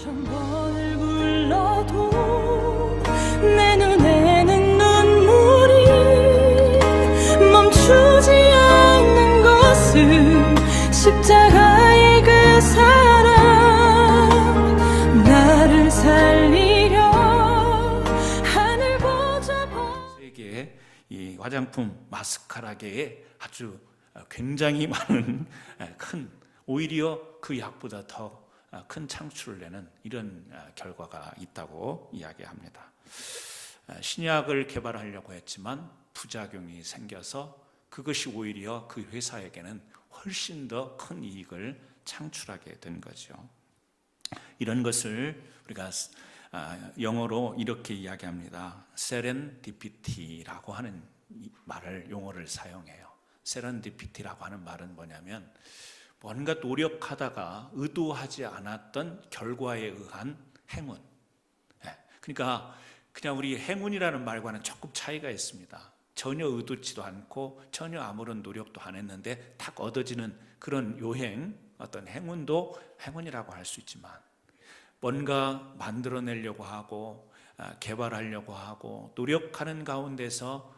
천 번을 불러도 내 눈에는 눈물이 멈추지 않는 것은 십자가의 그 사랑, 나를 살리려 하늘 보자. 세계 이 화장품 마스카라계에 아주 굉장히 많은 큰, 오히려 그 약보다 더 큰 창출을 내는 이런 결과가 있다고 이야기합니다. 신약을 개발하려고 했지만 부작용이 생겨서 그것이 오히려 그 회사에게는 훨씬 더 큰 이익을 창출하게 된 거죠. 이런 것을 우리가 영어로 이렇게 이야기합니다. 세렌디피티라고 하는 말을, 용어를 사용해요. 세렌디피티라고 하는 말은 뭐냐면 뭔가 노력하다가 의도하지 않았던 결과에 의한 행운. 그러니까 그냥 우리 행운이라는 말과는 조금 차이가 있습니다. 전혀 의도치도 않고 전혀 아무런 노력도 안 했는데 딱 얻어지는 그런 요행, 어떤 행운도 행운이라고 할 수 있지만, 뭔가 만들어내려고 하고 개발하려고 하고 노력하는 가운데서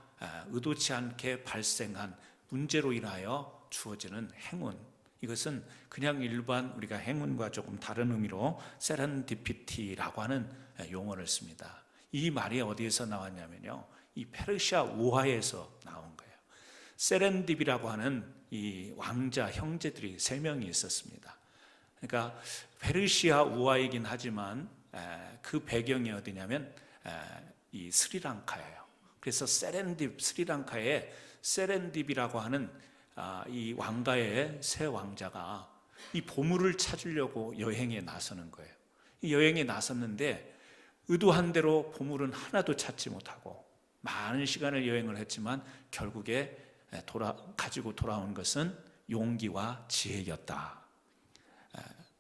의도치 않게 발생한 문제로 인하여 주어지는 행운, 이것은 그냥 일반 우리가 행운과 조금 다른 의미로 세렌디피티라고 하는 용어를 씁니다. 이 말이 어디에서 나왔냐면요, 이 페르시아 우화에서 나온 거예요. 세렌딥이라고 하는 이 왕자 형제들이 3명이 있었습니다. 그러니까 페르시아 우화이긴 하지만 그 배경이 어디냐면 이 스리랑카예요. 그래서 스리랑카에 세렌딥이라고 하는 이 왕가의 새 왕자가 이 보물을 찾으려고 여행에 나서는 거예요. 이 여행에 나섰는데 의도한 대로 보물은 하나도 찾지 못하고 많은 시간을 여행을 했지만 결국에 가지고 돌아온 것은 용기와 지혜였다.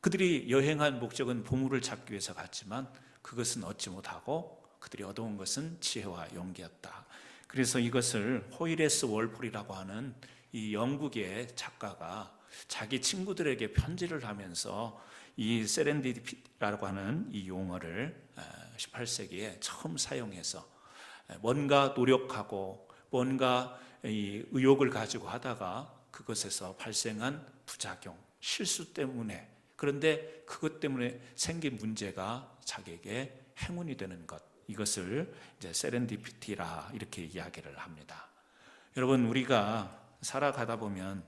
그들이 여행한 목적은 보물을 찾기 위해서 갔지만 그것은 얻지 못하고 그들이 얻어온 것은 지혜와 용기였다. 그래서 이것을 호이레스 월폴이라고 하는 이 영국의 작가가 자기 친구들에게 편지를 하면서 이 세렌디피티라고 하는 이 용어를 18세기에 처음 사용해서 뭔가 노력하고 뭔가 이 의욕을 가지고 하다가 그것에서 발생한 부작용, 실수 때문에, 그런데 그것 때문에 생긴 문제가 자기에게 행운이 되는 것, 이것을 이제 세렌디피티라 이렇게 이야기를 합니다. 여러분, 우리가 살아가다 보면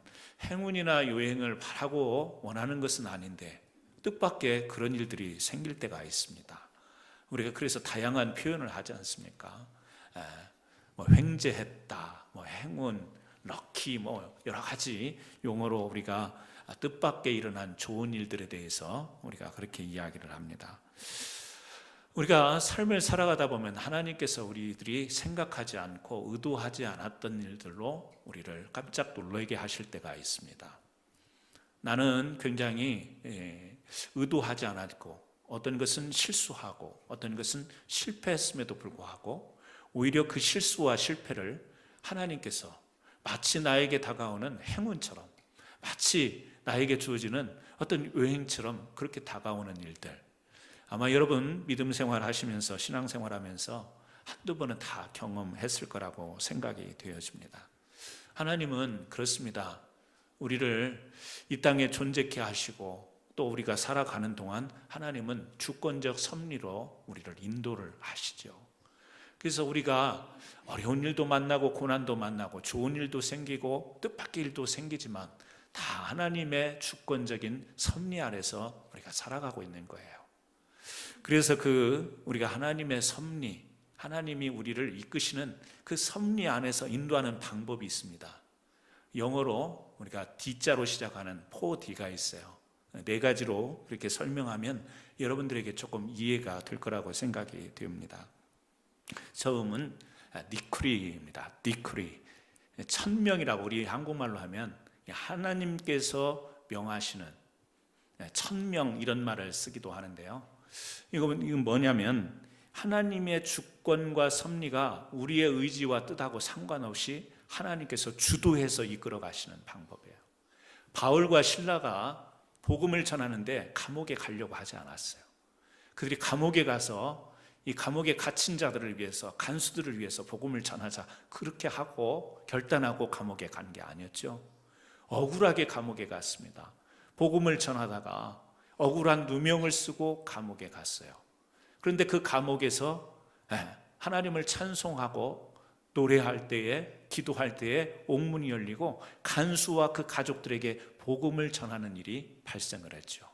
행운이나 요행을 바라고 원하는 것은 아닌데 뜻밖의 그런 일들이 생길 때가 있습니다. 우리가 그래서 다양한 표현을 하지 않습니까? 뭐 횡재했다, 뭐 행운, 럭키, 뭐 여러 가지 용어로 우리가 뜻밖의 일어난 좋은 일들에 대해서 우리가 그렇게 이야기를 합니다. 우리가 삶을 살아가다 보면 하나님께서 우리들이 생각하지 않고 의도하지 않았던 일들로 우리를 깜짝 놀라게 하실 때가 있습니다. 나는 굉장히 의도하지 않았고 어떤 것은 실수하고 어떤 것은 실패했음에도 불구하고 오히려 그 실수와 실패를 하나님께서 마치 나에게 다가오는 행운처럼, 마치 나에게 주어지는 어떤 여행처럼 그렇게 다가오는 일들, 아마 여러분 믿음 생활 하시면서 신앙 생활 하면서 한두 번은 다 경험했을 거라고 생각이 되어집니다. 하나님은 그렇습니다. 우리를 이 땅에 존재케 하시고 또 우리가 살아가는 동안 하나님은 주권적 섭리로 우리를 인도를 하시죠. 그래서 우리가 어려운 일도 만나고 고난도 만나고 좋은 일도 생기고 뜻밖의 일도 생기지만 다 하나님의 주권적인 섭리 아래서 우리가 살아가고 있는 거예요. 그래서 우리가 하나님의 섭리, 하나님이 우리를 이끄시는 그 섭리 안에서 인도하는 방법이 있습니다. 영어로 우리가 D자로 시작하는 4D가 있어요. 4가지로 그렇게 설명하면 여러분들에게 조금 이해가 될 거라고 생각이 됩니다. 처음은 디크리입니다. 디크리. 천명이라고 우리 한국말로 하면 하나님께서 명하시는 천명, 이런 말을 쓰기도 하는데요. 이건 뭐냐면 하나님의 주권과 섭리가 우리의 의지와 뜻하고 상관없이 하나님께서 주도해서 이끌어 가시는 방법이에요. 바울과 실라가 복음을 전하는데 감옥에 가려고 하지 않았어요. 그들이 감옥에 가서 이 감옥에 갇힌 자들을 위해서, 간수들을 위해서 복음을 전하자, 그렇게 하고 결단하고 감옥에 간 게 아니었죠. 억울하게 감옥에 갔습니다. 복음을 전하다가 억울한 누명을 쓰고 감옥에 갔어요. 그런데 그 감옥에서 하나님을 찬송하고 노래할 때에, 기도할 때에 옥문이 열리고 간수와 그 가족들에게 복음을 전하는 일이 발생을 했죠.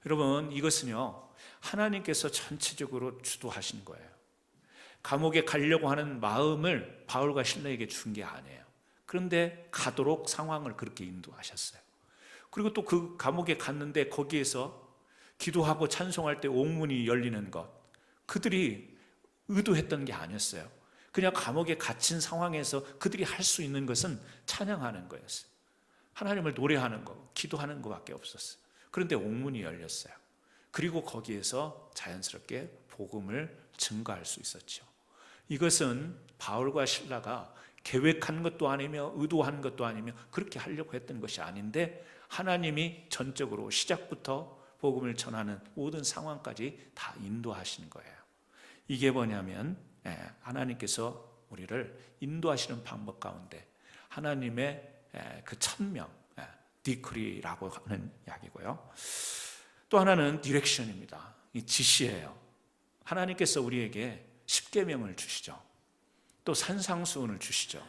여러분, 이것은요, 하나님께서 전체적으로 주도하신 거예요. 감옥에 가려고 하는 마음을 바울과 실라에게 준 게 아니에요. 그런데 가도록 상황을 그렇게 인도하셨어요. 그리고 또 그 감옥에 갔는데 거기에서 기도하고 찬송할 때 옥문이 열리는 것, 그들이 의도했던 게 아니었어요. 그냥 감옥에 갇힌 상황에서 그들이 할 수 있는 것은 찬양하는 거였어요. 하나님을 노래하는 거, 기도하는 것밖에 없었어요. 그런데 옥문이 열렸어요. 그리고 거기에서 자연스럽게 복음을 증거할 수 있었죠. 이것은 바울과 실라가 계획한 것도 아니며 의도한 것도 아니며 그렇게 하려고 했던 것이 아닌데, 하나님이 전적으로 시작부터 복음을 전하는 모든 상황까지 다 인도하시는 거예요. 이게 뭐냐면 하나님께서 우리를 인도하시는 방법 가운데 하나님의 그 천명, 디크리라고 하는 이야기고요. 또 하나는 디렉션입니다. 이 지시예요. 하나님께서 우리에게 십계명을 주시죠. 또 산상수훈을 주시죠.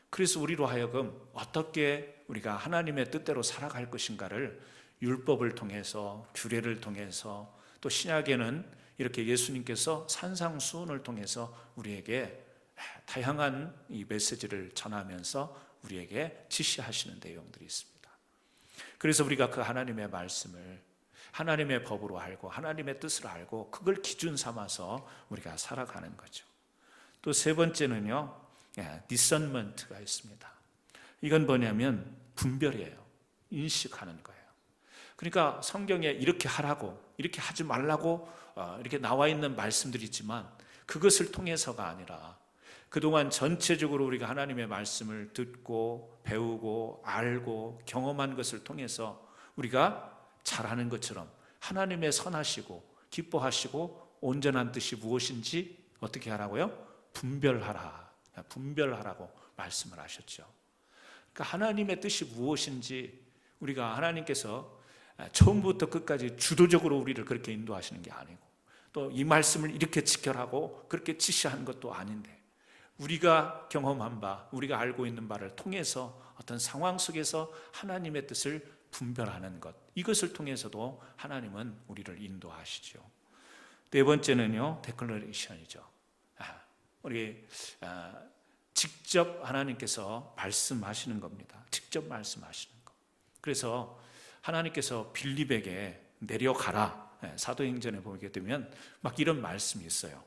그래서 우리로 하여금 어떻게 우리가 하나님의 뜻대로 살아갈 것인가를 율법을 통해서, 규례를 통해서, 또 신약에는 이렇게 예수님께서 산상수훈을 통해서 우리에게 다양한 이 메시지를 전하면서 우리에게 지시하시는 내용들이 있습니다. 그래서 우리가 그 하나님의 말씀을 하나님의 법으로 알고 하나님의 뜻을 알고 그걸 기준 삼아서 우리가 살아가는 거죠. 또 세 번째는요, discernment가 있습니다. 이건 뭐냐면 분별이에요. 인식하는 거예요. 그러니까 성경에 이렇게 하라고, 이렇게 하지 말라고 이렇게 나와 있는 말씀들이 있지만 그것을 통해서가 아니라 그동안 전체적으로 우리가 하나님의 말씀을 듣고 배우고 알고 경험한 것을 통해서 우리가 잘하는 것처럼 하나님의 선하시고 기뻐하시고 온전한 뜻이 무엇인지 어떻게 하라고요? 분별하라고 말씀을 하셨죠. 그러니까 하나님의 뜻이 무엇인지 우리가 하나님께서 처음부터 끝까지 주도적으로 우리를 그렇게 인도하시는 게 아니고 또 이 말씀을 이렇게 지켜라고 그렇게 지시한 것도 아닌데 우리가 경험한 바, 우리가 알고 있는 바를 통해서 어떤 상황 속에서 하나님의 뜻을 분별하는 것, 이것을 통해서도 하나님은 우리를 인도하시죠. 네 번째는요, 데클레이션이죠. 우리 직접 하나님께서 말씀하시는 겁니다. 직접 말씀하시는 것. 그래서 하나님께서 빌립에게 내려가라, 사도행전에 보게 되면 막 이런 말씀이 있어요.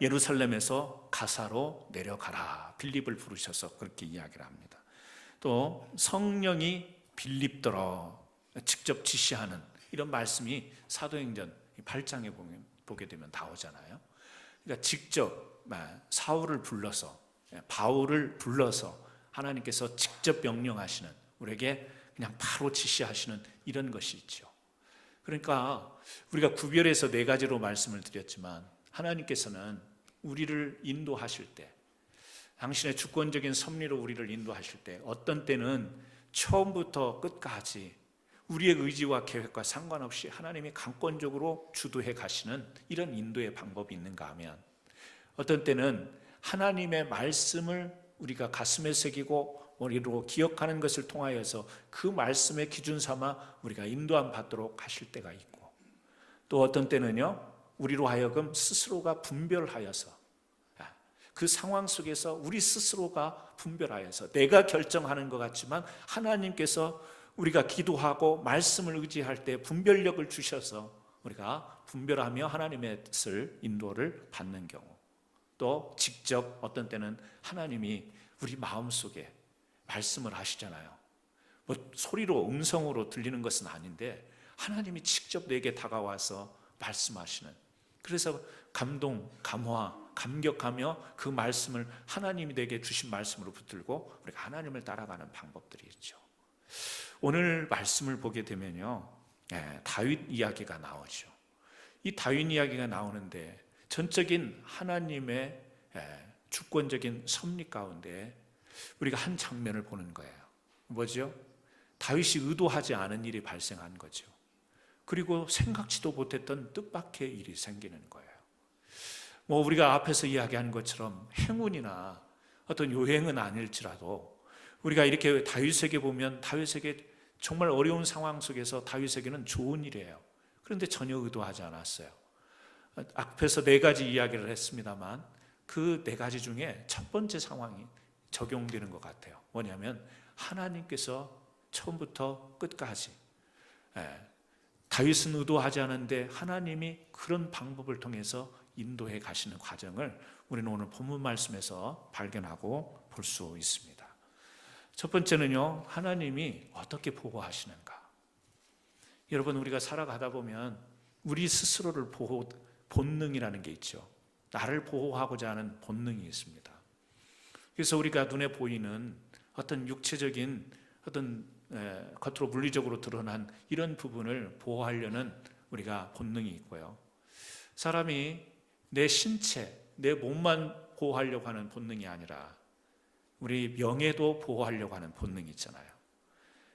예루살렘에서 가사로 내려가라, 빌립을 부르셔서 그렇게 이야기를 합니다. 또 성령이 빌립더러 직접 지시하는 이런 말씀이 사도행전 8장에 보게 되면 나오잖아요. 그러니까 직접 사울을 불러서, 바울을 불러서 하나님께서 직접 명령하시는, 우리에게 그냥 바로 지시하시는 이런 것이 있죠. 그러니까 우리가 구별해서 네 가지로 말씀을 드렸지만 하나님께서는 우리를 인도하실 때, 당신의 주권적인 섭리로 우리를 인도하실 때 어떤 때는 처음부터 끝까지 우리의 의지와 계획과 상관없이 하나님이 강권적으로 주도해 가시는 이런 인도의 방법이 있는가 하면, 어떤 때는 하나님의 말씀을 우리가 가슴에 새기고 머리로 기억하는 것을 통하여서 그 말씀의 기준 삼아 우리가 인도함 받도록 하실 때가 있고, 또 어떤 때는요, 우리로 하여금 스스로가 분별하여서 그 상황 속에서 우리 스스로가 분별하여서 내가 결정하는 것 같지만 하나님께서 우리가 기도하고 말씀을 의지할 때 분별력을 주셔서 우리가 분별하며 하나님의 뜻을 인도를 받는 경우, 또 직접 어떤 때는 하나님이 우리 마음속에 말씀을 하시잖아요. 뭐 소리로 음성으로 들리는 것은 아닌데 하나님이 직접 내게 다가와서 말씀하시는, 그래서 감동, 감화, 감격하며 그 말씀을 하나님이 내게 주신 말씀으로 붙들고 우리가 하나님을 따라가는 방법들이 있죠. 오늘 말씀을 보게 되면요, 다윗 이야기가 나오죠. 이 다윗 이야기가 나오는데 전적인 하나님의 주권적인 섭리 가운데 우리가 한 장면을 보는 거예요. 뭐죠? 다윗이 의도하지 않은 일이 발생한 거죠. 그리고 생각지도 못했던 뜻밖의 일이 생기는 거예요. 우리가 앞에서 이야기한 것처럼 행운이나 어떤 요행은 아닐지라도 우리가 이렇게 다윗에게 보면 다윗에게 정말 어려운 상황 속에서 다윗에게는 좋은 일이에요. 그런데 전혀 의도하지 않았어요. 앞에서 4가지 이야기를 했습니다만 그 4가지 중에 첫 번째 상황이 적용되는 것 같아요. 뭐냐면 하나님께서 처음부터 끝까지 다윗은 의도하지 않은데 하나님이 그런 방법을 통해서 인도해 가시는 과정을 우리는 오늘 본문 말씀에서 발견하고 볼 수 있습니다. 첫 번째는요, 하나님이 어떻게 보호하시는가. 여러분, 우리가 살아가다 보면 우리 스스로를 본능이라는 게 있죠. 나를 보호하고자 하는 본능이 있습니다. 그래서 우리가 눈에 보이는 어떤 육체적인 어떤 겉으로 물리적으로 드러난 이런 부분을 보호하려는 우리가 본능이 있고요. 사람이 내 신체, 내 몸만 보호하려고 하는 본능이 아니라 우리 명예도 보호하려고 하는 본능이 있잖아요.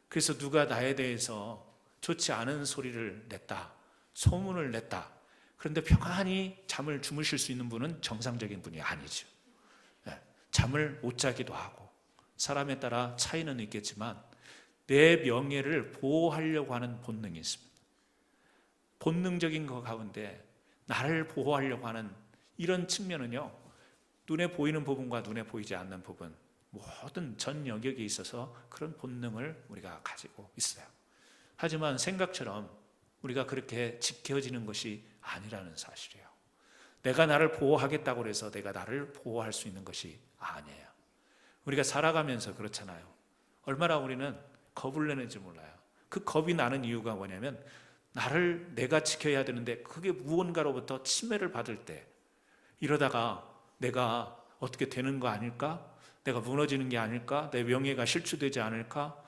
그래서 누가 나에 대해서 좋지 않은 소리를 냈다, 소문을 냈다. 그런데 평안히 잠을 주무실 수 있는 분은 정상적인 분이 아니죠. 잠을 못 자기도 하고 사람에 따라 차이는 있겠지만 내 명예를 보호하려고 하는 본능이 있습니다. 본능적인 것 가운데 나를 보호하려고 하는 이런 측면은요, 눈에 보이는 부분과 눈에 보이지 않는 부분, 모든 전 영역에 있어서 그런 본능을 우리가 가지고 있어요. 하지만 생각처럼 우리가 그렇게 지켜지는 것이 아니라는 사실이에요. 내가 나를 보호하겠다고 해서 내가 나를 보호할 수 있는 것이 아니에요. 우리가 살아가면서 그렇잖아요. 얼마나 우리는 겁을 내는지 몰라요. 그 겁이 나는 이유가 뭐냐면 나를 내가 지켜야 되는데 그게 무언가로부터 침해를 받을 때 이러다가 내가 어떻게 되는 거 아닐까? 내가 무너지는 게 아닐까? 내 명예가 실추되지 않을까?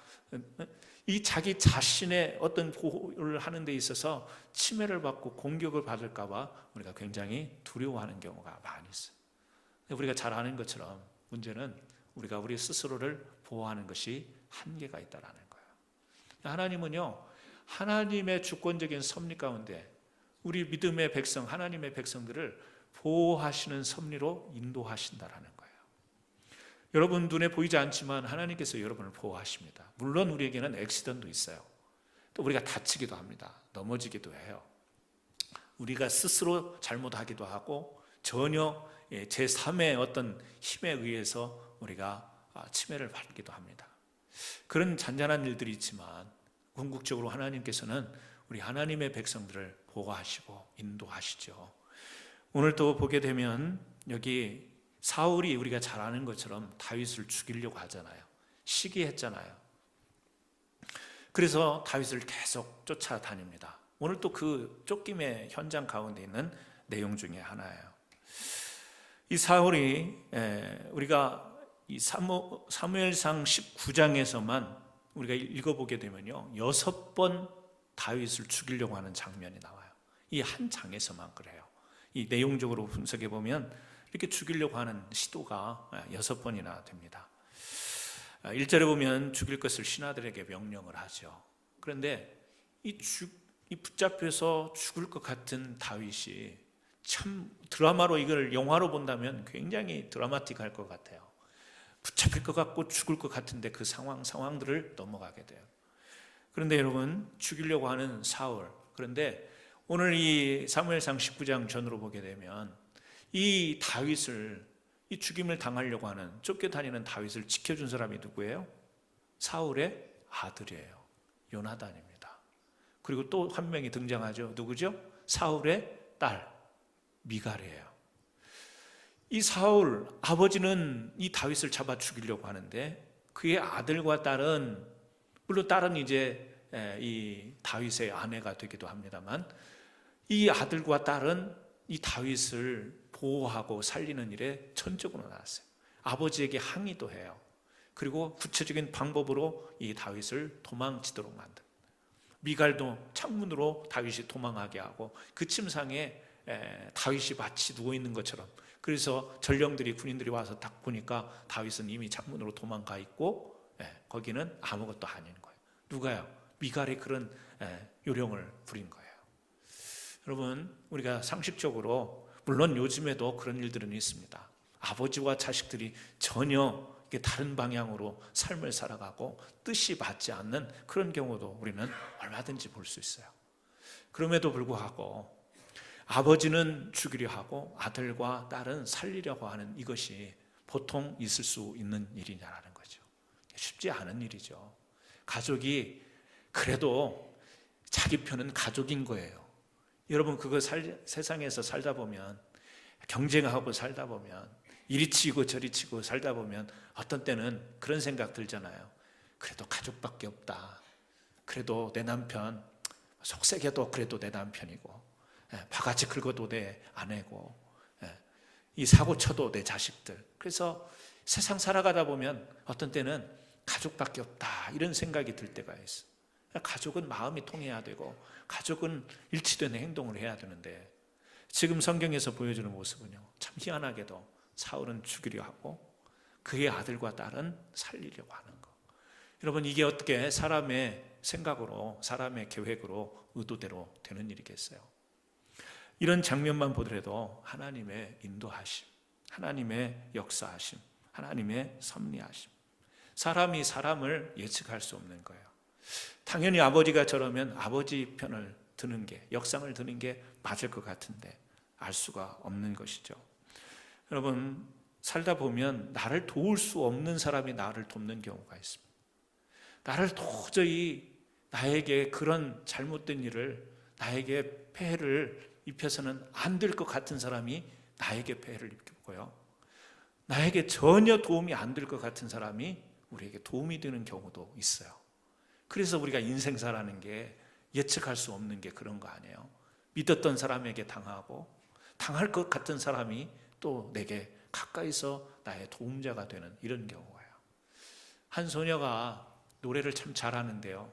이 자기 자신의 어떤 보호를 하는 데 있어서 침해를 받고 공격을 받을까 봐 우리가 굉장히 두려워하는 경우가 많이 있어요. 우리가 잘 아는 것처럼 문제는 우리가 우리 스스로를 보호하는 것이 한계가 있다는 거예요. 하나님은요, 하나님의 주권적인 섭리 가운데 우리 믿음의 백성, 하나님의 백성들을 보호하시는 섭리로 인도하신다는 거예요. 여러분 눈에 보이지 않지만 하나님께서 여러분을 보호하십니다. 물론 우리에게는 액시던도 있어요. 또 우리가 다치기도 합니다. 넘어지기도 해요. 우리가 스스로 잘못하기도 하고 전혀 제3의 어떤 힘에 의해서 우리가 침해를 받기도 합니다. 그런 잔잔한 일들이 있지만 궁극적으로 하나님께서는 우리 하나님의 백성들을 보호하시고 인도하시죠. 오늘 또 보게 되면 여기 사울이 우리가 잘 아는 것처럼 다윗을 죽이려고 하잖아요. 시기했잖아요. 그래서 다윗을 계속 쫓아다닙니다. 오늘 또 그 쫓김의 현장 가운데 있는 내용 중에 하나예요. 이 사울이 우리가 이 사무엘상 19장에서만 우리가 읽어보게 되면요, 6번 다윗을 죽이려고 하는 장면이 나와요. 이 한 장에서만 그래요. 이 내용적으로 분석해 보면 이렇게 죽이려고 하는 시도가 6번이나 됩니다. 1절에 보면 죽일 것을 신하들에게 명령을 하죠. 그런데 이 붙잡혀서 죽을 것 같은 다윗이 참 드라마로 이걸 영화로 본다면 굉장히 드라마틱할 것 같아요. 붙잡힐 것 같고 죽을 것 같은데 그 상황들을 넘어가게 돼요. 그런데 여러분, 죽이려고 하는 사울, 그런데 오늘 이 사무엘상 19장 전으로 보게 되면 이 다윗을, 이 죽임을 당하려고 하는, 쫓겨다니는 다윗을 지켜준 사람이 누구예요? 사울의 아들이에요. 요나단입니다. 그리고 또 한 명이 등장하죠. 누구죠? 사울의 딸 미갈이에요. 이 사울 아버지는 이 다윗을 잡아 죽이려고 하는데 그의 아들과 딸은, 물론 딸은 이제 이 다윗의 아내가 되기도 합니다만, 이 아들과 딸은 이 다윗을 보호하고 살리는 일에 전적으로 나왔어요. 아버지에게 항의도 해요. 그리고 구체적인 방법으로 이 다윗을 도망치도록 만듭니다. 미갈도 창문으로 다윗이 도망하게 하고 그 침상에 다윗이 마치 누워 있는 것처럼, 그래서 전령들이 군인들이 와서 딱 보니까 다윗은 이미 창문으로 도망가 있고 거기는 아무것도 아닌 거예요. 누가요? 미갈이 그런 요령을 부린 거예요. 여러분, 우리가 상식적으로 물론 요즘에도 그런 일들은 있습니다. 아버지와 자식들이 전혀 다른 방향으로 삶을 살아가고 뜻이 맞지 않는 그런 경우도 우리는 얼마든지 볼 수 있어요. 그럼에도 불구하고 아버지는 죽이려 하고 아들과 딸은 살리려고 하는 이것이 보통 있을 수 있는 일이냐라는 거죠. 쉽지 않은 일이죠. 가족이 그래도 자기 편은 가족인 거예요. 여러분, 그거 세상에서 살다 보면, 경쟁하고 살다 보면, 이리 치고 저리 치고 살다 보면 어떤 때는 그런 생각 들잖아요. 그래도 가족밖에 없다. 그래도 내 남편, 속색여도 그래도 내 남편이고, 바가지 긁어도 내 아내고, 이 사고 쳐도 내 자식들. 그래서 세상 살아가다 보면 어떤 때는 가족밖에 없다, 이런 생각이 들 때가 있어. 가족은 마음이 통해야 되고 가족은 일치되는 행동을 해야 되는데, 지금 성경에서 보여주는 모습은요, 참 희한하게도 사울은 죽이려 하고 그의 아들과 딸은 살리려고 하는 거. 여러분, 이게 어떻게 사람의 생각으로, 사람의 계획으로, 의도대로 되는 일이겠어요? 이런 장면만 보더라도 하나님의 인도하심, 하나님의 역사하심, 하나님의 섭리하심, 사람이 사람을 예측할 수 없는 거예요. 당연히 아버지가 저러면 아버지 편을 드는 게, 역상을 드는 게 맞을 것 같은데 알 수가 없는 것이죠. 여러분, 살다 보면 나를 도울 수 없는 사람이 나를 돕는 경우가 있습니다. 나를 도저히, 나에게 그런 잘못된 일을, 나에게 폐해를 입혀서는 안 될 것 같은 사람이 나에게 폐해를 입히고요, 나에게 전혀 도움이 안 될 것 같은 사람이 우리에게 도움이 되는 경우도 있어요. 그래서 우리가 인생사라는 게 예측할 수 없는 게 그런 거 아니에요? 믿었던 사람에게 당하고 당할 것 같은 사람이 또 내게 가까이서 나의 도움자가 되는 이런 경우예요. 한 소녀가 노래를 참 잘하는데요,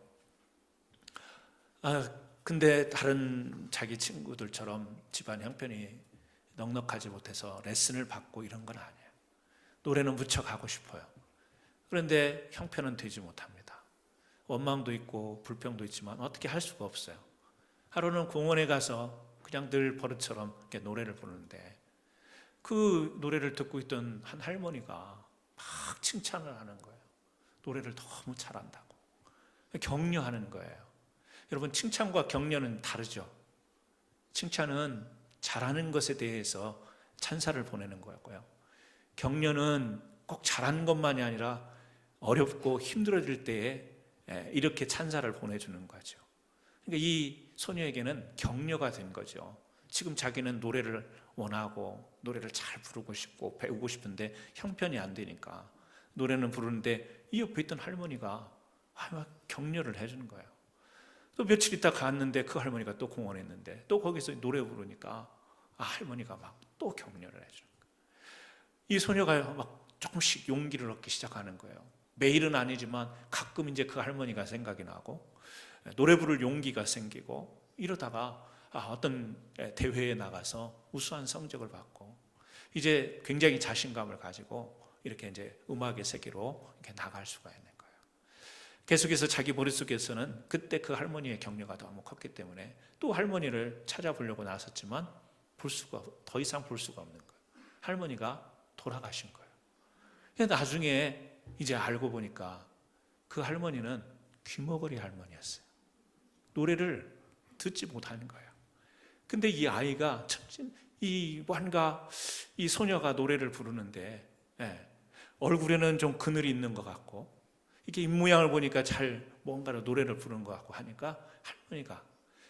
근데 다른 자기 친구들처럼 집안 형편이 넉넉하지 못해서 레슨을 받고 이런 건 아니에요. 노래는 무척 하고 싶어요. 그런데 형편은 되지 못합니다. 원망도 있고 불평도 있지만 어떻게 할 수가 없어요. 하루는 공원에 가서 그냥 늘 버릇처럼 이렇게 노래를 부르는데, 그 노래를 듣고 있던 한 할머니가 막 칭찬을 하는 거예요. 노래를 너무 잘한다고 격려하는 거예요. 여러분, 칭찬과 격려는 다르죠. 칭찬은 잘하는 것에 대해서 찬사를 보내는 거였고요, 격려는 꼭 잘하는 것만이 아니라 어렵고 힘들어질 때에 이렇게 찬사를 보내주는 거죠. 그러니까 이 소녀에게는 격려가 된 거죠. 지금 자기는 노래를 원하고 노래를 잘 부르고 싶고 배우고 싶은데 형편이 안 되니까 노래는 부르는데, 이 옆에 있던 할머니가 막 격려를 해주는 거예요. 또 며칠 있다 갔는데 그 할머니가 또 공원에 있는데 또 거기서 노래 부르니까 할머니가 막 또 격려를 해주는 거예요. 이 소녀가 막 조금씩 용기를 얻기 시작하는 거예요. 매일은 아니지만 가끔 이제 그 할머니가 생각이 나고 노래 부를 용기가 생기고, 이러다가 어떤 대회에 나가서 우수한 성적을 받고 이제 굉장히 자신감을 가지고 이렇게 이제 음악의 세계로 이렇게 나갈 수가 있는 거예요. 계속해서 자기 머릿속에서는 그때 그 할머니의 격려가 너무 컸기 때문에 또 할머니를 찾아보려고 나섰지만 더 이상 볼 수가 없는 거예요. 할머니가 돌아가신 거예요. 나중에 이제 알고 보니까 그 할머니는 귀머거리 할머니였어요. 노래를 듣지 못하는 거예요. 근데 이 아이가, 이 소녀가 노래를 부르는데 얼굴에는 좀 그늘이 있는 것 같고, 이렇게 입모양을 보니까 잘 뭔가를 노래를 부르는 것 같고 하니까 할머니가,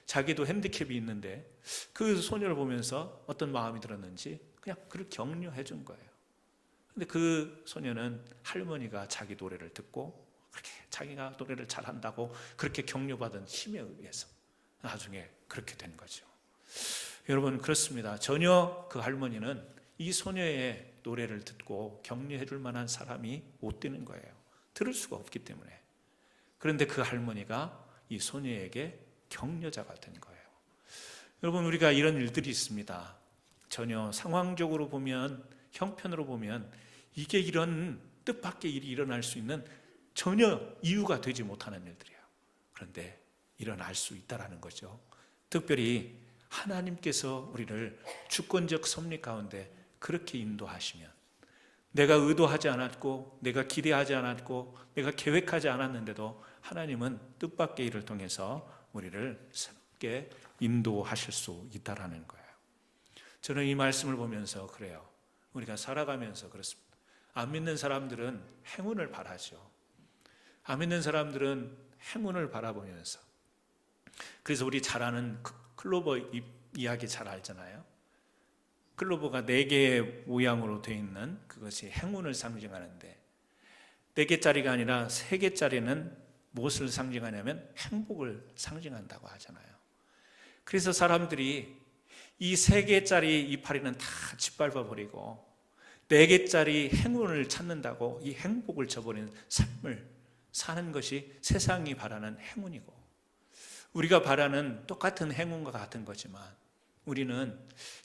자기도 핸디캡이 있는데 그 소녀를 보면서 어떤 마음이 들었는지 그냥 그를 격려해 준 거예요. 근데 그 소녀는 할머니가 자기 노래를 듣고 그렇게 자기가 노래를 잘한다고 그렇게 격려받은 힘에 의해서 나중에 그렇게 된 거죠. 여러분, 그렇습니다. 전혀 그 할머니는 이 소녀의 노래를 듣고 격려해 줄 만한 사람이 못 되는 거예요. 들을 수가 없기 때문에. 그런데 그 할머니가 이 소녀에게 격려자가 된 거예요. 여러분, 우리가 이런 일들이 있습니다. 전혀 상황적으로 보면, 형편으로 보면 이게 이런 뜻밖의 일이 일어날 수 있는 전혀 이유가 되지 못하는 일들이에요. 그런데 일어날 수 있다라는 거죠. 특별히 하나님께서 우리를 주권적 섭리 가운데 그렇게 인도하시면, 내가 의도하지 않았고 내가 기대하지 않았고 내가 계획하지 않았는데도 하나님은 뜻밖의 일을 통해서 우리를 새롭게 인도하실 수 있다라는 거예요. 저는 이 말씀을 보면서 그래요. 우리가 살아가면서 그렇습니다. 안 믿는 사람들은 행운을 바라죠. 안 믿는 사람들은 행운을 바라보면서, 그래서 우리 잘 아는 클로버 잎 이야기 잘 알잖아요. 클로버가 4개의 모양으로 되어 있는 그것이 행운을 상징하는데, 4개짜리가 아니라 3개짜리는 무엇을 상징하냐면 행복을 상징한다고 하잖아요. 그래서 사람들이 이 3개짜리 이파리는 다 짓밟아 버리고 4개짜리 행운을 찾는다고 이 행복을 저버리는 삶을 사는 것이 세상이 바라는 행운이고, 우리가 바라는 똑같은 행운과 같은 거지만 우리는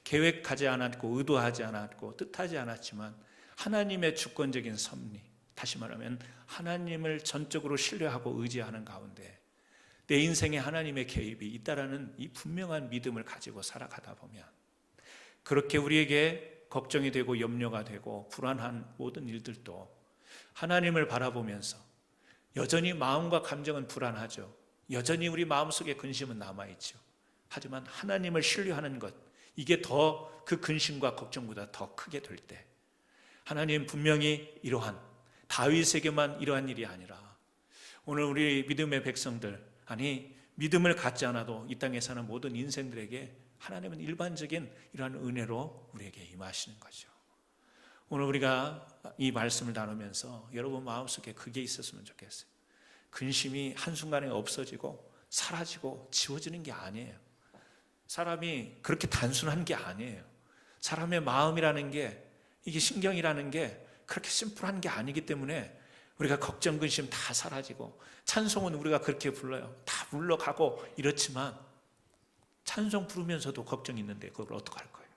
계획하지 않았고 의도하지 않았고 뜻하지 않았지만 하나님의 주권적인 섭리, 다시 말하면 하나님을 전적으로 신뢰하고 의지하는 가운데 내 인생에 하나님의 개입이 있다라는 이 분명한 믿음을 가지고 살아가다 보면, 그렇게 우리에게 걱정이 되고 염려가 되고 불안한 모든 일들도 하나님을 바라보면서, 여전히 마음과 감정은 불안하죠. 여전히 우리 마음속에 근심은 남아있죠. 하지만 하나님을 신뢰하는 것, 이게 더 그 근심과 걱정보다 더 크게 될 때, 하나님 분명히 이러한, 다윗에게만 이러한 일이 아니라 오늘 우리 믿음의 백성들, 아니 믿음을 갖지 않아도 이 땅에 사는 모든 인생들에게 하나님은 일반적인 이러한 은혜로 우리에게 임하시는 거죠. 오늘 우리가 이 말씀을 나누면서 여러분 마음속에 그게 있었으면 좋겠어요. 근심이 한순간에 없어지고 사라지고 지워지는 게 아니에요. 사람이 그렇게 단순한 게 아니에요. 사람의 마음이라는 게, 이게 신경이라는 게 그렇게 심플한 게 아니기 때문에 우리가 걱정, 근심 다 사라지고, 찬송은 우리가 그렇게 불러요. 다 물러가고 이렇지만 찬송 부르면서도 걱정이 있는데 그걸 어떡할 거예요?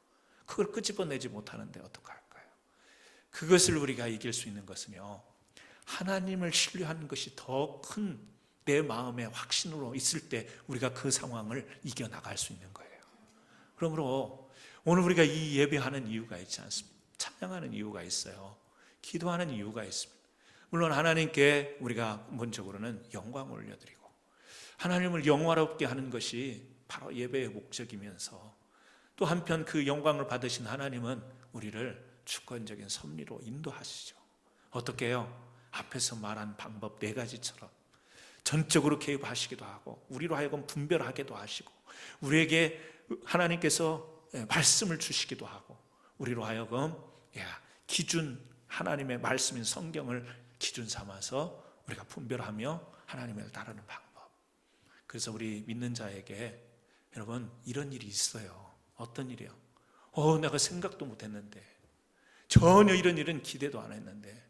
그걸 끄집어내지 못하는데 어떡할 거예요? 그것을 우리가 이길 수 있는 것은요, 하나님을 신뢰하는 것이 더 큰 내 마음의 확신으로 있을 때 우리가 그 상황을 이겨나갈 수 있는 거예요. 그러므로 오늘 우리가 이 예배하는 이유가 있지 않습니까? 찬양하는 이유가 있어요. 기도하는 이유가 있습니다. 물론 하나님께 우리가 먼저로는 영광을 올려드리고 하나님을 영화롭게 하는 것이 바로 예배의 목적이면서, 또 한편 그 영광을 받으신 하나님은 우리를 주권적인 섭리로 인도하시죠. 어떻게 해요? 앞에서 말한 방법 4가지처럼 전적으로 개입하시기도 하고, 우리로 하여금 분별하게도 하시고, 우리에게 하나님께서 말씀을 주시기도 하고, 우리로 하여금 기준, 하나님의 말씀인 성경을 기준 삼아서 우리가 분별하며 하나님을 따르는 방법. 그래서 우리 믿는 자에게, 여러분 이런 일이 있어요. 어떤 일이요? 내가 생각도 못했는데, 전혀 이런 일은 기대도 안 했는데,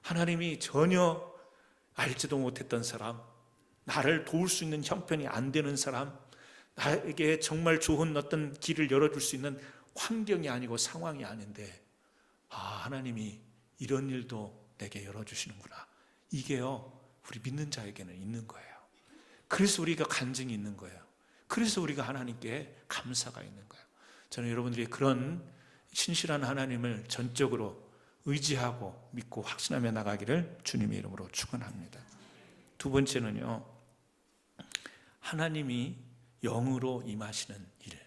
하나님이 전혀 알지도 못했던 사람, 나를 도울 수 있는 형편이 안 되는 사람, 나에게 정말 좋은 어떤 길을 열어줄 수 있는 환경이 아니고 상황이 아닌데, 하나님이 이런 일도 내게 열어주시는구나. 이게요, 우리 믿는 자에게는 있는 거예요. 그래서 우리가 간증이 있는 거예요. 그래서 우리가 하나님께 감사가 있는 거예요. 저는 여러분들이 그런 신실한 하나님을 전적으로 의지하고 믿고 확신하며 나가기를 주님의 이름으로 축원합니다. 2번째는요, 하나님이 영으로 임하시는 일,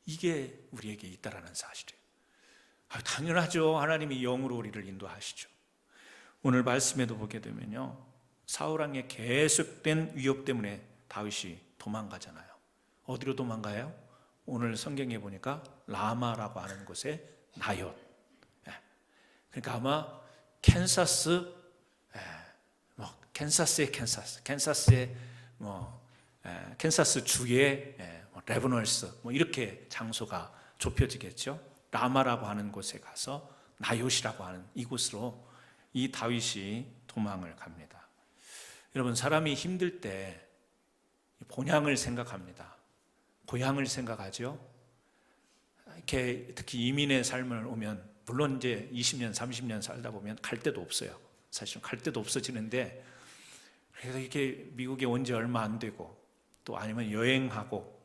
이게 우리에게 있다라는 사실이에요. 당연하죠. 하나님이 영으로 우리를 인도하시죠. 오늘 말씀에도 보게 되면요, 사울 왕의 계속된 위협 때문에 다윗이 도망가잖아요. 어디로 도망가요? 오늘 성경에 보니까 라마라고 하는 곳에 나옅. 그러니까 아마 캔사스의 캔사스 주의 레버널스 이렇게 장소가 좁혀지겠죠. 라마라고 하는 곳에 가서 나옅이라고 하는 이곳으로 이 다윗이 도망을 갑니다. 여러분, 사람이 힘들 때 본향을 생각합니다. 고향을 생각하죠. 이렇게 특히 이민의 삶을 오면, 물론 이제 20년, 30년 살다 보면 갈 데도 없어요. 사실은 갈 데도 없어지는데, 그래서 이렇게 미국에 온 지 얼마 안 되고, 또 아니면 여행하고,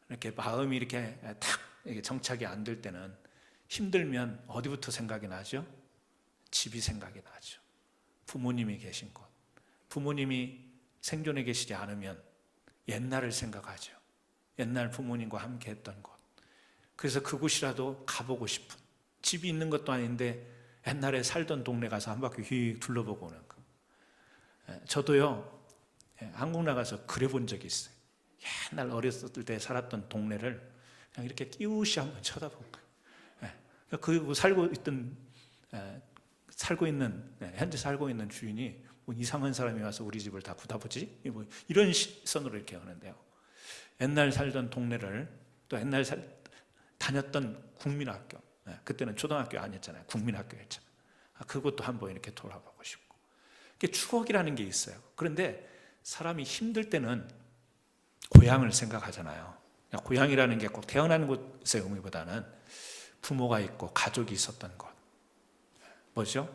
이렇게 마음이 이렇게 탁 정착이 안 될 때는, 힘들면 어디부터 생각이 나죠? 집이 생각이 나죠. 부모님이 계신 곳. 부모님이 생존해 계시지 않으면 옛날을 생각하죠. 옛날 부모님과 함께 했던 곳. 그래서 그곳이라도 가보고 싶은, 집이 있는 것도 아닌데 옛날에 살던 동네 가서 한 바퀴 휙 둘러보고 오는 거. 저도요, 한국 나가서 그래 본 적이 있어요. 옛날 어렸을 때 살았던 동네를 그냥 이렇게 끼우시 한번 쳐다본 거예요. 그 현재 살고 있는 주인이 뭐 이상한 사람이 와서 우리 집을 다 굳어보지? 뭐 이런 시선으로 이렇게 하는데요. 옛날 살던 동네를, 또 옛날 다녔던 국민학교, 그때는 초등학교 아니었잖아요. 국민학교였잖아요. 그것도 한번 이렇게 돌아보고 싶고. 이게 추억이라는 게 있어요. 그런데 사람이 힘들 때는 고향을 생각하잖아요. 고향이라는 게 꼭 태어난 곳의 의미보다는 부모가 있고 가족이 있었던 곳. 뭐죠?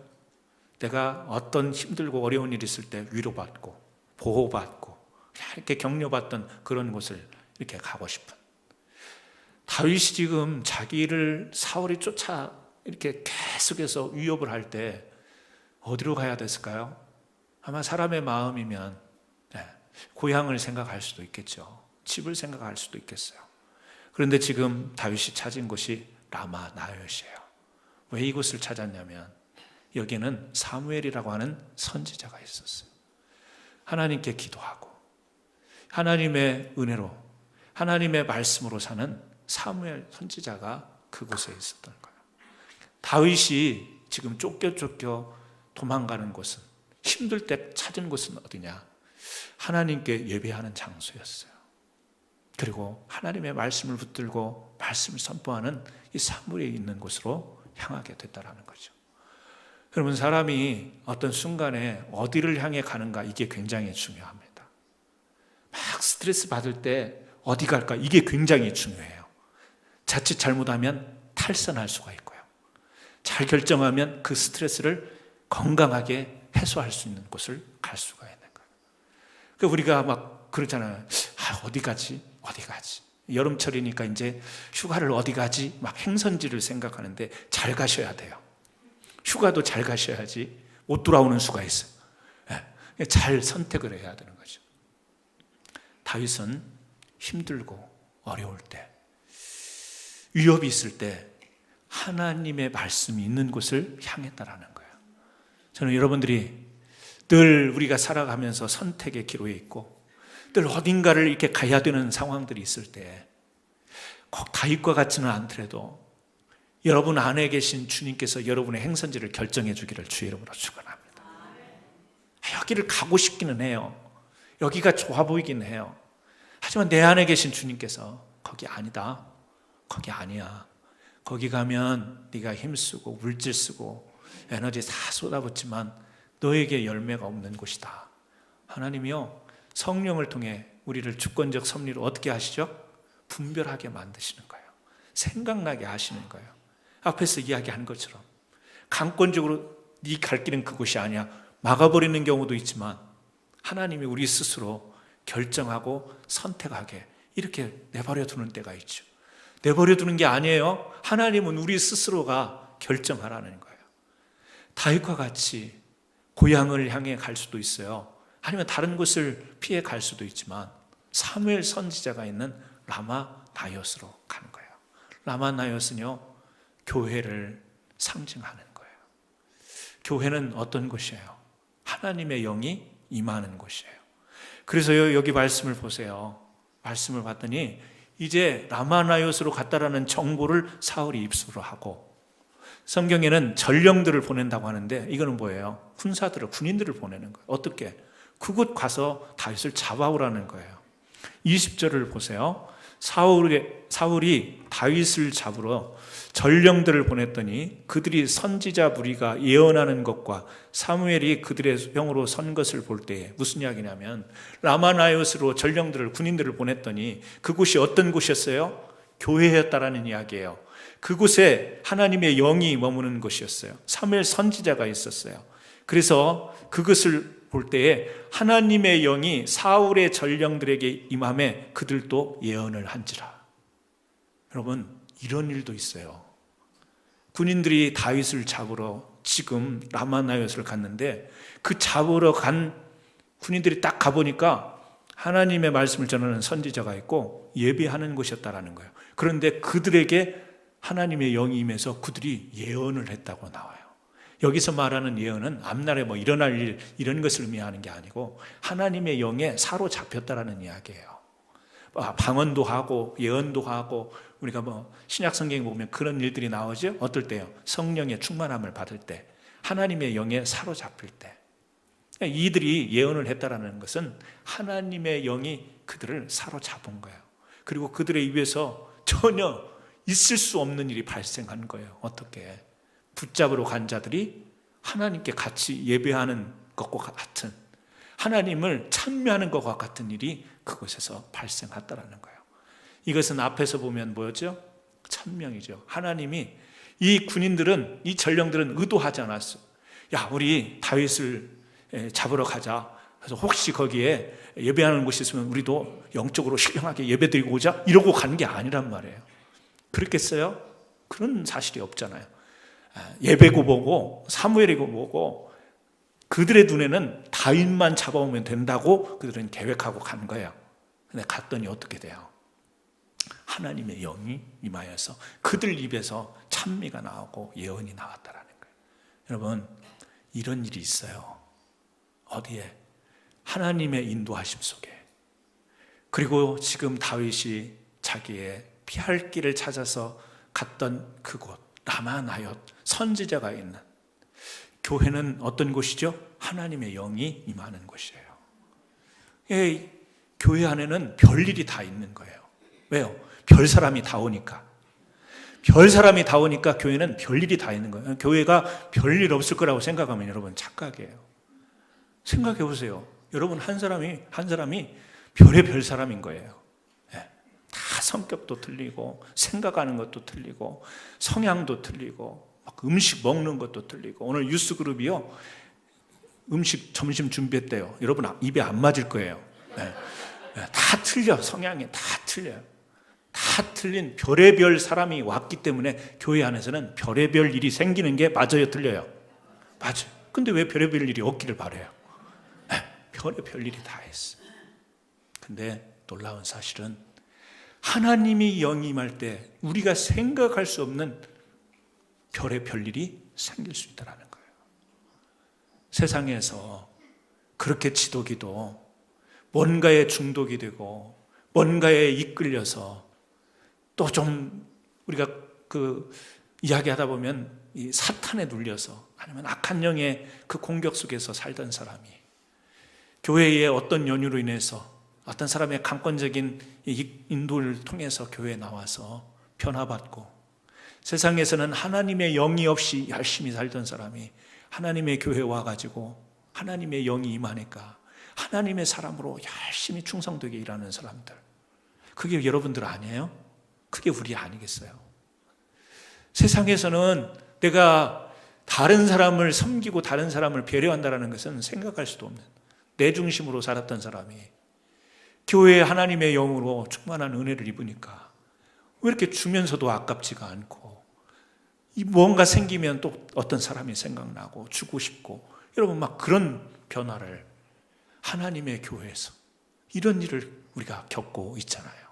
내가 어떤 힘들고 어려운 일이 있을 때 위로받고 보호받고 이렇게 격려받던 그런 곳을 이렇게 가고 싶은. 다윗이 지금 자기를 사울이 쫓아 이렇게 계속해서 위협을 할 때 어디로 가야 됐을까요? 아마 사람의 마음이면 고향을 생각할 수도 있겠죠. 집을 생각할 수도 있겠어요. 그런데 지금 다윗이 찾은 곳이 라마 나요시예요. 왜 이곳을 찾았냐면 여기는 사무엘이라고 하는 선지자가 있었어요. 하나님께 기도하고 하나님의 은혜로, 하나님의 말씀으로 사는 사무엘 선지자가 그곳에 있었던 거예요. 다윗이 지금 쫓겨 도망가는 곳은, 힘들 때 찾은 곳은 어디냐? 하나님께 예배하는 장소였어요. 그리고 하나님의 말씀을 붙들고 말씀을 선포하는 이 사무엘에 있는 곳으로 향하게 됐다라는 거죠. 여러분, 사람이 어떤 순간에 어디를 향해 가는가, 이게 굉장히 중요합니다. 막 스트레스 받을 때 어디 갈까, 이게 굉장히 중요해요. 자칫 잘못하면 탈선할 수가 있고요. 잘 결정하면 그 스트레스를 건강하게 해소할 수 있는 곳을 갈 수가 있는 거예요. 그러니까 우리가 막 그러잖아요. 어디 가지? 여름철이니까 이제 휴가를 어디 가지? 막 행선지를 생각하는데 잘 가셔야 돼요. 휴가도 잘 가셔야지 못 돌아오는 수가 있어요. 잘 선택을 해야 되는 거죠. 다윗은 힘들고 어려울 때, 위협이 있을 때 하나님의 말씀이 있는 곳을 향했다라는 거예요. 저는 여러분들이 늘 우리가 살아가면서 선택의 기로에 있고 늘 어딘가를 이렇게 가야 되는 상황들이 있을 때 꼭 다윗과 같지는 않더라도 여러분 안에 계신 주님께서 여러분의 행선지를 결정해 주기를 주의 이름으로 축원합니다. 여기를 가고 싶기는 해요. 여기가 좋아 보이긴 해요. 하지만 내 안에 계신 주님께서 거기 아니다, 거기 아니야, 거기 가면 네가 힘쓰고 물질 쓰고 에너지 다 쏟아붓지만 너에게 열매가 없는 곳이다. 하나님이요, 성령을 통해 우리를 주권적 섭리로 어떻게 하시죠? 분별하게 만드시는 거예요. 생각나게 하시는 거예요. 앞에서 이야기한 것처럼 강권적으로 네 갈 길은 그곳이 아니야 막아버리는 경우도 있지만 하나님이 우리 스스로 결정하고 선택하게 이렇게 내버려 두는 때가 있죠. 내버려 두는 게 아니에요. 하나님은 우리 스스로가 결정하라는 거예요. 다윗과 같이 고향을 향해 갈 수도 있어요. 아니면 다른 곳을 피해 갈 수도 있지만 사무엘 선지자가 있는 라마 나요스로 가는 거예요. 라마 나요스는요, 교회를 상징하는 거예요. 교회는 어떤 곳이에요? 하나님의 영이 임하는 곳이에요. 그래서 여기 말씀을 보세요. 말씀을 봤더니 이제 라마 나요스로 갔다라는 정보를 사울이 입수를 하고, 성경에는 전령들을 보낸다고 하는데 이거는 뭐예요? 군사들을, 군인들을 보내는 거예요. 어떻게? 그곳 가서 다윗을 잡아오라는 거예요. 20절을 보세요. 사울이 다윗을 잡으러 전령들을 보냈더니 그들이 선지자 무리가 예언하는 것과 사무엘이 그들의 병으로 선 것을 볼 때에 무슨 이야기냐면 라마나요스로 전령들을 군인들을 보냈더니 그곳이 어떤 곳이었어요? 교회였다라는 이야기예요. 그곳에 하나님의 영이 머무는 곳이었어요. 사무엘 선지자가 있었어요. 그래서 그것을 볼 때에 하나님의 영이 사울의 전령들에게 임함에 그들도 예언을 한지라. 여러분, 이런 일도 있어요. 군인들이 다윗을 잡으러 지금 라마나요스를 갔는데 그 잡으러 간 군인들이 딱 가보니까 하나님의 말씀을 전하는 선지자가 있고 예배하는 곳이었다라는 거예요. 그런데 그들에게 하나님의 영이 임해서 그들이 예언을 했다고 나와요. 여기서 말하는 예언은 앞날에 뭐 일어날 일 이런 것을 의미하는 게 아니고 하나님의 영에 사로잡혔다라는 이야기예요. 방언도 하고 예언도 하고 우리가 뭐 신약 성경에 보면 그런 일들이 나오죠. 어떨 때요? 성령의 충만함을 받을 때, 하나님의 영에 사로잡힐 때. 이들이 예언을 했다라는 것은 하나님의 영이 그들을 사로잡은 거예요. 그리고 그들의 입에서 전혀 있을 수 없는 일이 발생한 거예요. 어떻게? 붙잡으러 간 자들이 하나님께 같이 예배하는 것과 같은, 하나님을 찬미하는 것과 같은 일이 그곳에서 발생했다라는 거예요. 이것은 앞에서 보면 뭐였죠? 천명이죠. 하나님이 이 군인들은, 이 전령들은 의도하지 않았어. 야, 우리 다윗을 잡으러 가자. 그래서 혹시 거기에 예배하는 곳이 있으면 우리도 영적으로 신령하게 예배드리고 오자, 이러고 간 게 아니란 말이에요. 그렇겠어요? 그런 사실이 없잖아요. 예배고 뭐고 사무엘이고 뭐고 그들의 눈에는 다윗만 잡아오면 된다고 그들은 계획하고 간 거예요. 근데 갔더니 어떻게 돼요? 하나님의 영이 임하여서 그들 입에서 찬미가 나오고 예언이 나왔다라는 거예요. 여러분, 이런 일이 있어요. 어디에? 하나님의 인도하심 속에. 그리고 지금 다윗이 자기의 피할 길을 찾아서 갔던 그곳, 라마나얏, 선지자가 있는 교회는 어떤 곳이죠? 하나님의 영이 임하는 곳이에요. 교회 안에는 별일이 다 있는 거예요. 왜요? 별 사람이 다 오니까. 별 사람이 다 오니까 교회는 별일이 다 있는 거예요. 교회가 별일 없을 거라고 생각하면 여러분 착각이에요. 생각해 보세요. 여러분 한 사람이 별의 별 사람인 거예요. 다 성격도 틀리고 생각하는 것도 틀리고 성향도 틀리고 막 음식 먹는 것도 틀리고, 오늘 뉴스그룹이요 음식 점심 준비했대요. 여러분 입에 안 맞을 거예요. 다 틀려. 성향이 다 틀려요. 다 틀린 별의별 사람이 왔기 때문에 교회 안에서는 별의별 일이 생기는 게 맞아요, 틀려요? 맞아요. 근데 왜 별의별 일이 없기를 바라요? 별의별 일이 다 있어요. 근데 놀라운 사실은 하나님이 영이 임할 때 우리가 생각할 수 없는 별의 별일이 생길 수 있다는 거예요. 세상에서 그렇게 지독이도 뭔가에 중독이 되고 뭔가에 이끌려서 또 좀 우리가 이야기하다 보면 이 사탄에 눌려서 아니면 악한 영의 그 공격 속에서 살던 사람이 교회의 어떤 연유로 인해서 어떤 사람의 강권적인 인도를 통해서 교회에 나와서 변화받고, 세상에서는 하나님의 영이 없이 열심히 살던 사람이 하나님의 교회에 와가지고 하나님의 영이 임하니까 하나님의 사람으로 열심히 충성되게 일하는 사람들, 그게 여러분들 아니에요? 그게 우리 아니겠어요? 세상에서는 내가 다른 사람을 섬기고 다른 사람을 배려한다는 것은 생각할 수도 없는, 내 중심으로 살았던 사람이 교회에 하나님의 영으로 충만한 은혜를 입으니까 왜 이렇게 주면서도 아깝지가 않고, 뭔가 생기면 또 어떤 사람이 생각나고 주고 싶고, 여러분 막 그런 변화를 하나님의 교회에서 이런 일을 우리가 겪고 있잖아요.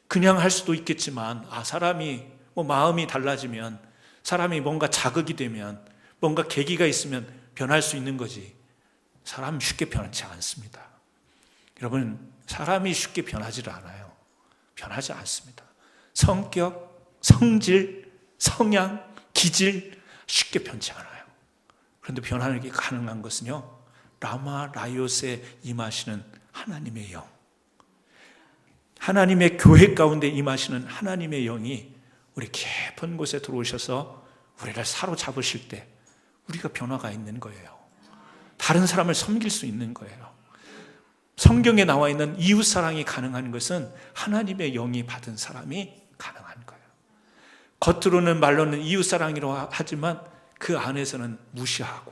그냥 할 수도 있겠지만 사람이 마음이 달라지면, 사람이 뭔가 자극이 되면, 뭔가 계기가 있으면 변할 수 있는 거지, 사람 쉽게 변하지 않습니다. 여러분, 사람이 쉽게 변하지를 않아요. 변하지 않습니다. 성격, 성질, 성향, 기질 쉽게 변치 않아요. 그런데 변하는 게 가능한 것은요, 라마나얏에 임하시는 하나님의 영, 하나님의 교회 가운데 임하시는 하나님의 영이 우리 깊은 곳에 들어오셔서 우리를 사로잡으실 때 우리가 변화가 있는 거예요. 다른 사람을 섬길 수 있는 거예요. 성경에 나와 있는 이웃사랑이 가능한 것은 하나님의 영이 받은 사람이 가능한 거예요. 겉으로는 말로는 이웃사랑이라고 하지만 그 안에서는 무시하고,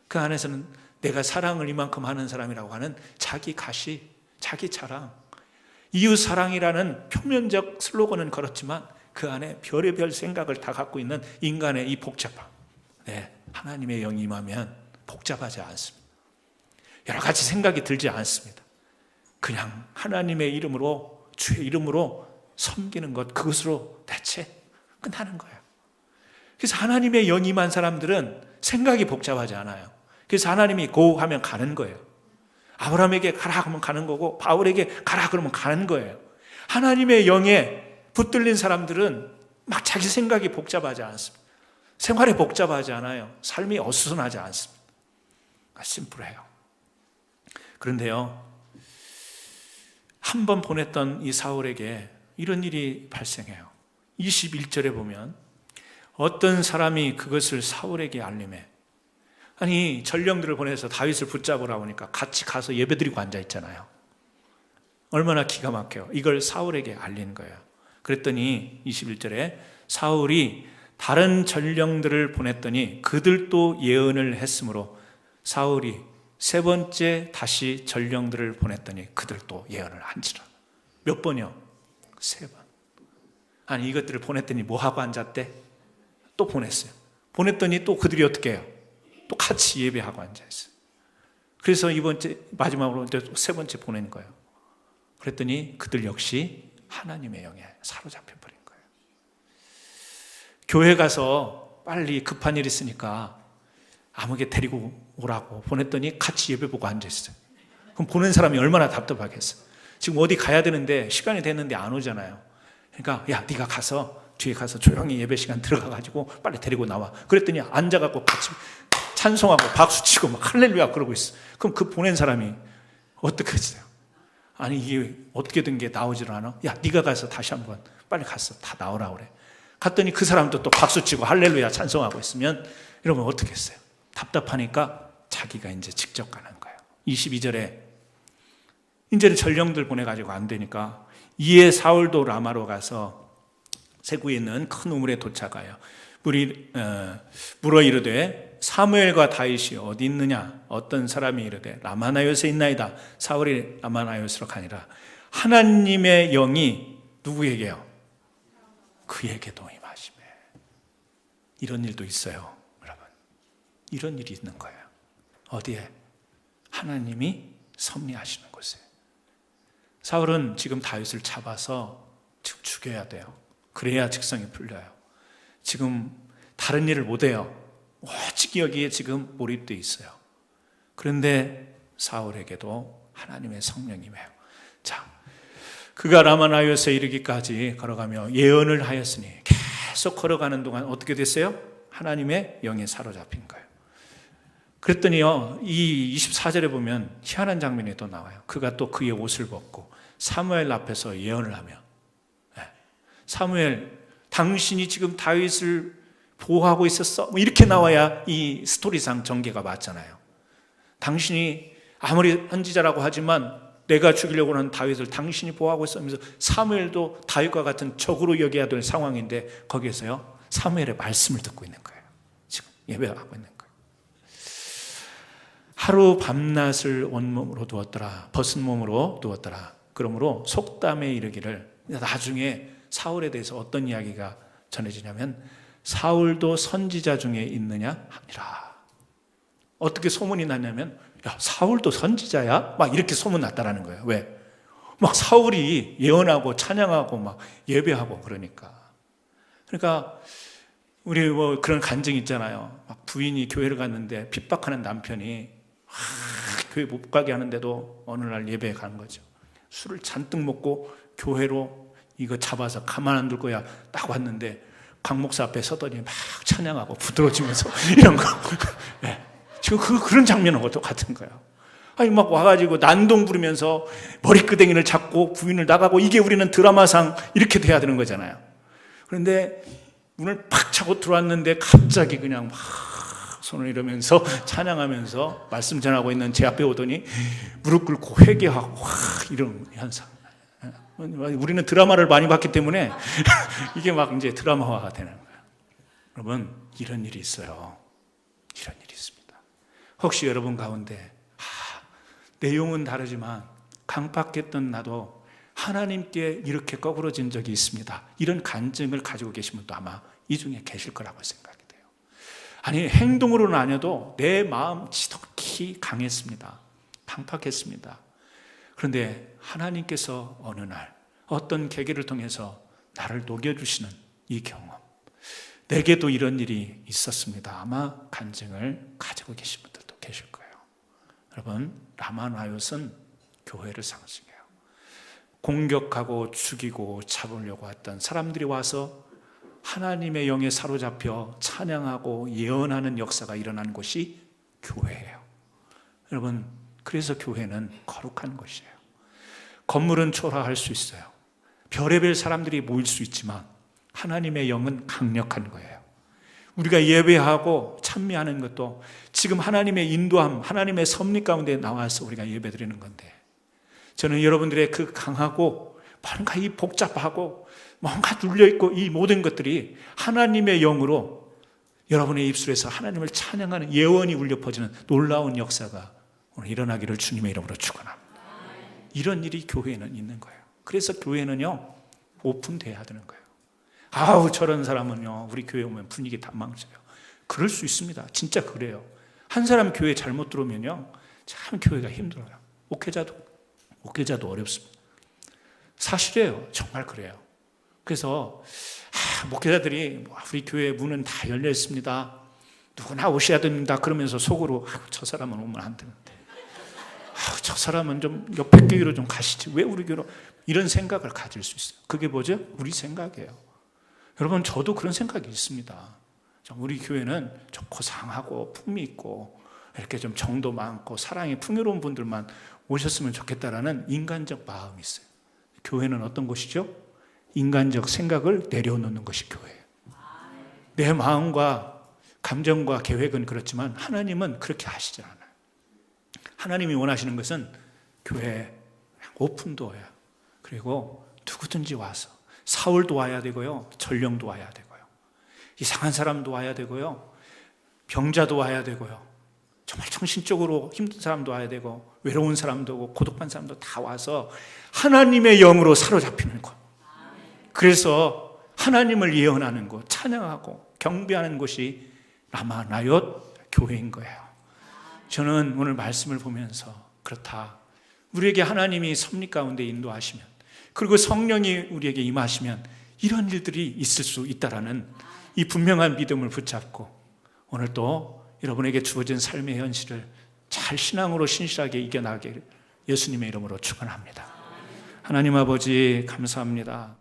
그 안에서는 내가 사랑을 이만큼 하는 사람이라고 하는 자기 가시, 자기 자랑, 이웃사랑이라는 표면적 슬로건은 그렇지만 그 안에 별의별 생각을 다 갖고 있는 인간의 이 복잡함, 하나님의 영이 임하면 복잡하지 않습니다. 여러 가지 생각이 들지 않습니다. 그냥 하나님의 이름으로, 주의 이름으로 섬기는 것, 그것으로 대체 끝나는 거예요. 그래서 하나님의 영이 임한 사람들은 생각이 복잡하지 않아요. 그래서 하나님이 고 하면 가는 거예요. 아브라함에게 가라 하면 가는 거고, 바울에게 가라 그러면 가는 거예요. 하나님의 영에 붙들린 사람들은 막 자기 생각이 복잡하지 않습니다. 생활이 복잡하지 않아요. 삶이 어수선하지 않습니다. 심플해요. 그런데요, 한 번 보냈던 이 사울에게 이런 일이 발생해요. 21절에 보면 어떤 사람이 그것을 사울에게 알림해. 아니, 전령들을 보내서 다윗을 붙잡으라고 하니까 같이 가서 예배드리고 앉아있잖아요. 얼마나 기가 막혀요. 이걸 사울에게 알린 거예요. 그랬더니 21절에 사울이 다른 전령들을 보냈더니 그들도 예언을 했으므로 사울이 세 번째 다시 전령들을 보냈더니 그들도 예언을 한지라. 몇 번이요? 3번. 아니, 이것들을 보냈더니 뭐 하고 앉았대? 또 보냈어요. 보냈더니 또 그들이 어떻게 해요? 또 같이 예배하고 앉아있어요. 그래서 마지막으로 세 번째 보낸 거예요. 그랬더니 그들 역시 하나님의 영에 사로잡혀 버린 거예요. 교회 가서 빨리 급한 일 있으니까 아무개 데리고 오라고 보냈더니 같이 예배 보고 앉아있어요. 그럼 보낸 사람이 얼마나 답답하겠어요. 지금 어디 가야 되는데 시간이 됐는데 안 오잖아요. 그러니까 야, 네가 가서 뒤에 가서 조용히 예배 시간 들어가가지고 빨리 데리고 나와. 그랬더니 앉아갖고 같이 찬송하고 박수치고 막 할렐루야 그러고 있어. 그럼 그 보낸 사람이 어떻게 했어요? 아니, 이게 어떻게 된 게 나오질 않아? 야, 네가 가서 다시 한번 빨리 가서 다 나오라 그래. 갔더니 그 사람도 또 박수치고 할렐루야 찬송하고 있으면 이러면 어떻게 했어요? 답답하니까 자기가 이제 직접 가는 거예요. 22절에 이제는 전령들 보내가지고 안 되니까 이에 사울도 라마로 가서 세구에 있는 큰 우물에 도착하여 물어 이르되 사무엘과 다윗이 어디 있느냐? 어떤 사람이 이르되 라마나요스에 있나이다. 사울이 라마나요스로 가니라. 하나님의 영이 누구에게요? 그에게도 임하시매. 이런 일도 있어요, 여러분. 이런 일이 있는 거예요. 어디에? 하나님이 섭리하시는 곳에. 사울은 지금 다윗을 잡아서 죽여야 돼요. 그래야 직성이 풀려요. 지금 다른 일을 못해요. 오직 여기에 지금 몰입되어 있어요. 그런데 사울에게도 하나님의 성령이매요. 자, 그가 라마나요스에 이르기까지 걸어가며 예언을 하였으니 계속 걸어가는 동안 어떻게 됐어요? 하나님의 영에 사로잡힌 거예요. 그랬더니요, 이 24절에 보면 희한한 장면이 또 나와요. 그가 또 그의 옷을 벗고 사무엘 앞에서 예언을 하며, 사무엘, 당신이 지금 다윗을 보호하고 있었어? 뭐 이렇게 나와야 이 스토리상 전개가 맞잖아요. 당신이 아무리 선지자라고 하지만 내가 죽이려고 하는 다윗을 당신이 보호하고 있으면서 사무엘도 다윗과 같은 적으로 여겨야 될 상황인데 거기에서요, 사무엘의 말씀을 듣고 있는 거예요. 지금 예배하고 있는 거예요. 하루 밤낮을 온몸으로 두었더라. 벗은 몸으로 두었더라. 그러므로 속담에 이르기를, 나중에 사울에 대해서 어떤 이야기가 전해지냐면 사울도 선지자 중에 있느냐 하니라. 어떻게 소문이 났냐면, 야, 사울도 선지자야? 막 이렇게 소문 났다라는 거예요. 왜? 막 사울이 예언하고 찬양하고 막 예배하고 그러니까. 그러니까 우리 뭐 그런 간증 있잖아요. 막 부인이 교회를 갔는데 핍박하는 남편이 교회 못 가게 하는데도 어느 날 예배에 가는 거죠. 술을 잔뜩 먹고 교회로 이거 잡아서 가만 안 둘 거야 딱 왔는데 강 목사 앞에 서더니 막 찬양하고 부드러워지면서 이런 거. 네. 지금 그런 장면하고 똑같은 거예요. 아니 막 와가지고 난동 부리면서 머리끄댕이를 잡고 부인을 나가고, 이게 우리는 드라마상 이렇게 돼야 되는 거잖아요. 그런데 문을 팍 차고 들어왔는데 갑자기 그냥 막 손을 이러면서 찬양하면서 말씀 전하고 있는 제 앞에 오더니 무릎 꿇고 회개하고 이런 현상. 우리는 드라마를 많이 봤기 때문에 이게 막 이제 드라마화가 되는 거예요. 여러분, 이런 일이 있어요. 이런 일이 있습니다. 혹시 여러분 가운데 내용은 다르지만 강팍했던 나도 하나님께 이렇게 거꾸러진 적이 있습니다, 이런 간증을 가지고 계신 분도 아마 이 중에 계실 거라고 생각이 돼요. 아니, 행동으로는 아니어도 내 마음 지독히 강했습니다. 강팍했습니다. 그런데 하나님께서 어느 날 어떤 계기를 통해서 나를 녹여주시는 이 경험, 내게도 이런 일이 있었습니다. 아마 간증을 가지고 계신 분들도 계실 거예요. 여러분, 라마나얏은 교회를 상징해요. 공격하고 죽이고 잡으려고 했던 사람들이 와서 하나님의 영에 사로잡혀 찬양하고 예언하는 역사가 일어나는 곳이 교회예요. 여러분, 그래서 교회는 거룩한 것이에요. 건물은 초라할 수 있어요. 별의별 사람들이 모일 수 있지만 하나님의 영은 강력한 거예요. 우리가 예배하고 찬미하는 것도 지금 하나님의 인도함, 하나님의 섭리 가운데 나와서 우리가 예배드리는 건데, 저는 여러분들의 그 강하고 뭔가 이 복잡하고 뭔가 눌려있고 이 모든 것들이 하나님의 영으로 여러분의 입술에서 하나님을 찬양하는 예언이 울려 퍼지는 놀라운 역사가 오늘 일어나기를 주님의 이름으로 축원합니다. 이런 일이 교회에는 있는 거예요. 그래서 교회는요, 오픈돼야 되는 거예요. 아우, 저런 사람은요, 우리 교회 오면 분위기 다 망쳐요. 그럴 수 있습니다. 진짜 그래요. 한 사람 교회 잘못 들어오면요, 참 교회가 힘들어요. 목회자도 어렵습니다. 사실이에요. 정말 그래요. 그래서 목회자들이 우리 교회 문은 다 열려 있습니다, 누구나 오셔야 됩니다, 그러면서 속으로 저 사람은 오면 안 되는데, 저 사람은 좀 옆에 교회로 좀 가시지, 왜 우리 교회로, 이런 생각을 가질 수 있어요. 그게 뭐죠? 우리 생각이에요. 여러분, 저도 그런 생각이 있습니다. 우리 교회는 좀 고상하고 품위 있고 이렇게 좀 정도 많고 사랑이 풍요로운 분들만 오셨으면 좋겠다라는 인간적 마음이 있어요. 교회는 어떤 곳이죠? 인간적 생각을 내려놓는 것이 교회예요. 내 마음과 감정과 계획은 그렇지만 하나님은 그렇게 하시지 않아요. 하나님이 원하시는 것은 교회 오픈도어야. 그리고 누구든지 와서, 사울도 와야 되고요, 전령도 와야 되고요, 이상한 사람도 와야 되고요, 병자도 와야 되고요, 정말 정신적으로 힘든 사람도 와야 되고, 외로운 사람도 오고 고독한 사람도 다 와서 하나님의 영으로 사로잡히는 것. 그래서 하나님을 예언하는 것, 찬양하고 경배하는 곳이 라마나얏 교회인 거예요. 저는 오늘 말씀을 보면서 그렇다, 우리에게 하나님이 섭리 가운데 인도하시면, 그리고 성령이 우리에게 임하시면 이런 일들이 있을 수 있다라는 이 분명한 믿음을 붙잡고, 오늘 또 여러분에게 주어진 삶의 현실을 잘 신앙으로 신실하게 이겨나가길 예수님의 이름으로 축원합니다. 하나님 아버지, 감사합니다.